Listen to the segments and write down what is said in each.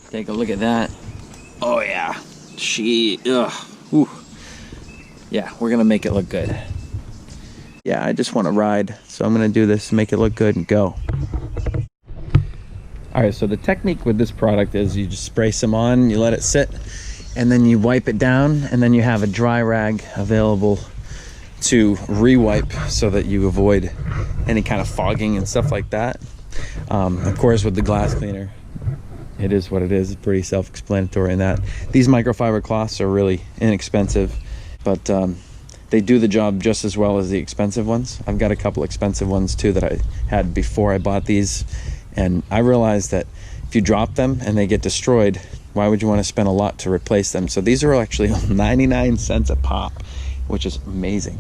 Take a look at that. Oh yeah, Ooh. Yeah, we're gonna make it look good. Yeah, I just want to ride, so I'm gonna do this, make it look good, and go. All right, so the technique with this product is you just spray some on, you let it sit, and then you wipe it down, and then you have a dry rag available to re-wipe so that you avoid any kind of fogging and stuff like that. Of course, with the glass cleaner, it is what it is. It's pretty self-explanatory in that. These microfiber cloths are really inexpensive, but they do the job just as well as the expensive ones. I've got a couple expensive ones too that I had before I bought these, and I realized that if you drop them and they get destroyed, why would you want to spend a lot to replace them? So these are actually 99 cents a pop, which is amazing.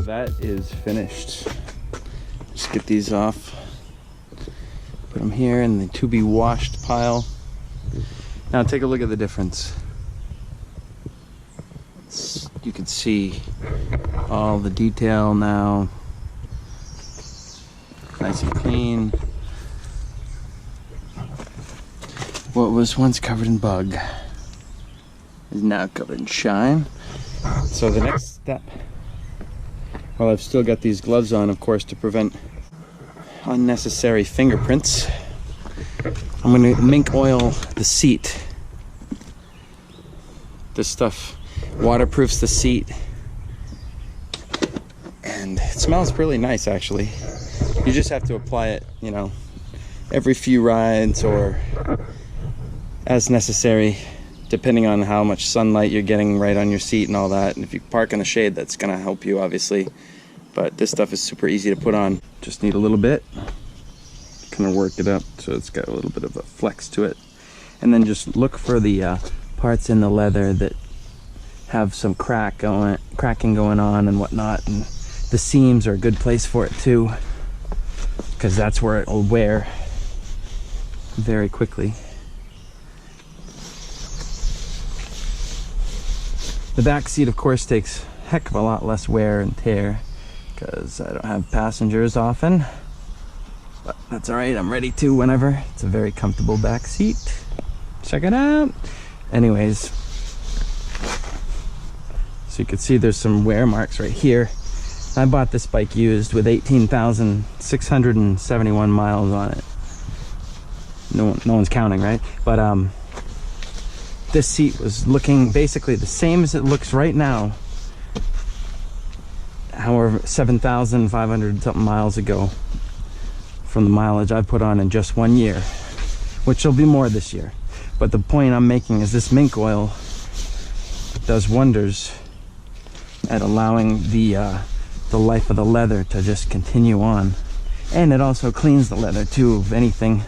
That is finished. Just get these off, put them here in the to be washed pile. Now take a look at the difference. You can see all the detail now, nice and clean. What was once covered in bug is now covered in shine. So the next step, well, I've still got these gloves on, of course, to prevent unnecessary fingerprints. I'm going to mink oil the seat. This stuff waterproofs the seat, and it smells really nice, actually. You just have to apply it, you know, every few rides or as necessary, depending on how much sunlight you're getting right on your seat and all that. And if you park in the shade, that's gonna help you, obviously. But this stuff is super easy to put on. Just need a little bit, kind of work it up so it's got a little bit of a flex to it. And then just look for the parts in the leather that have some cracking going on and whatnot. And the seams are a good place for it too, because that's where it will wear very quickly. The back seat, of course, takes a heck of a lot less wear and tear because I don't have passengers often. But that's all right, I'm ready to whenever. It's a very comfortable back seat. Check it out. Anyways, so you can see there's some wear marks right here. I bought this bike used with 18,671 miles on it. No one's counting, right? But this seat was looking basically the same as it looks right now, however 7,500 something miles ago, from the mileage I've put on in just 1 year, which will be more this year. But the point I'm making is this mink oil does wonders at allowing the life of the leather to just continue on, and it also cleans the leather too of anything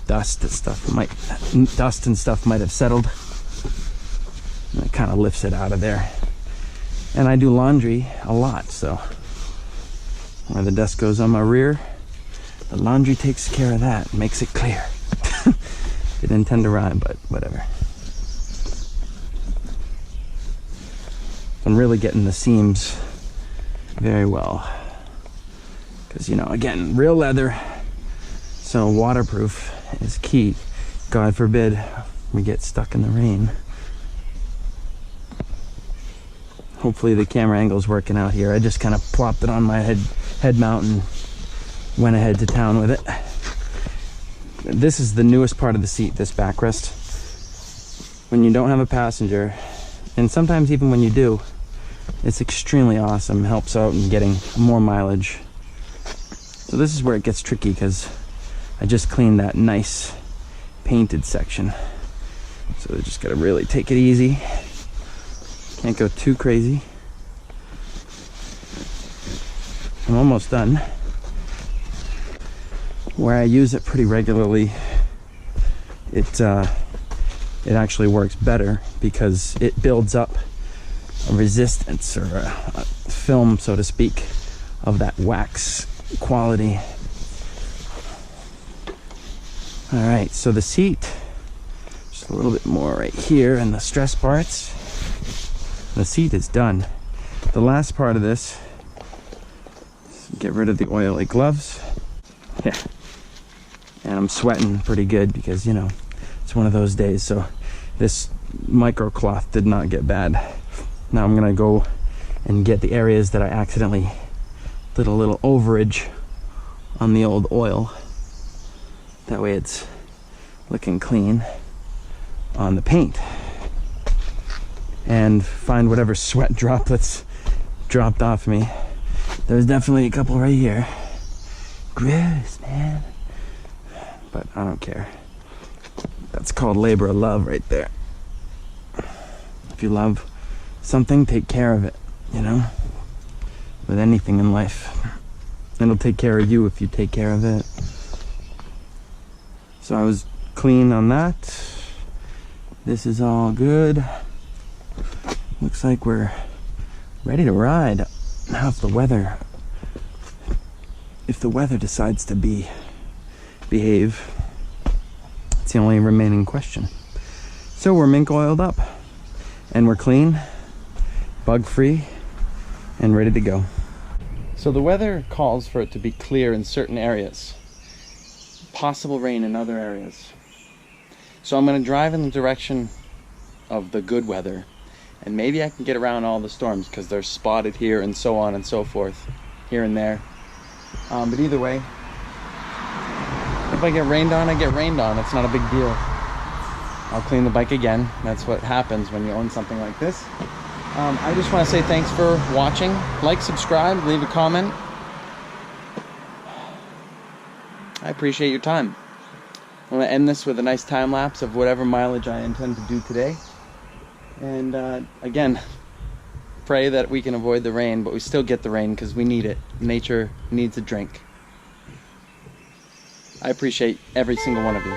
dust and stuff might have settled, and it kind of lifts it out of there. And I do laundry a lot, so where the dust goes on my rear, the laundry takes care of that, makes it clear. Didn't intend to rhyme, but whatever. I'm really getting the seams very well, because, you know, again, real leather, so waterproof is key. God forbid we get stuck in the rain. Hopefully the camera angle's working out here. I just kind of plopped it on my head mount and went ahead to town with it. This is the newest part of the seat, this backrest. When you don't have a passenger, and sometimes even when you do, it's extremely awesome. Helps out in getting more mileage. So this is where it gets tricky because I just cleaned that nice painted section. So they just gotta really take it easy. Can't go too crazy. I'm almost done. Where I use it pretty regularly, it actually works better because it builds up a resistance, or a film, so to speak, of that wax quality. All right, so the seat, just a little bit more right here in the stress parts. The seat is done. The last part of this, get rid of the oily gloves. Yeah, and I'm sweating pretty good because, you know, it's one of those days. So this micro cloth did not get bad. Now I'm gonna go and get the areas that I accidentally did a little overage on the old oil. That way it's looking clean on the paint. And find whatever sweat droplets dropped off me. There's definitely a couple right here. Gross, man. But I don't care. That's called labor of love right there. If you love something, take care of it, you know? With anything in life. It'll take care of you if you take care of it. So I was clean on that. This is all good. Looks like we're ready to ride. Now if the weather decides to behave, it's the only remaining question. So we're mink oiled up and we're clean, bug free, and ready to go. So the weather calls for it to be clear in certain areas, possible rain in other areas. So I'm going to drive in the direction of the good weather, and maybe I can get around all the storms because they're spotted here and so on and so forth, here and there. But either way, if I get rained on, I get rained on. It's not a big deal. I'll clean the bike again. That's what happens when you own something like this. I just want to say thanks for watching. Like, subscribe, leave a comment. I appreciate your time. I'm going to end this with a nice time lapse of whatever mileage I intend to do today. And again, pray that we can avoid the rain, but we still get the rain because we need it. Nature needs a drink. I appreciate every single one of you.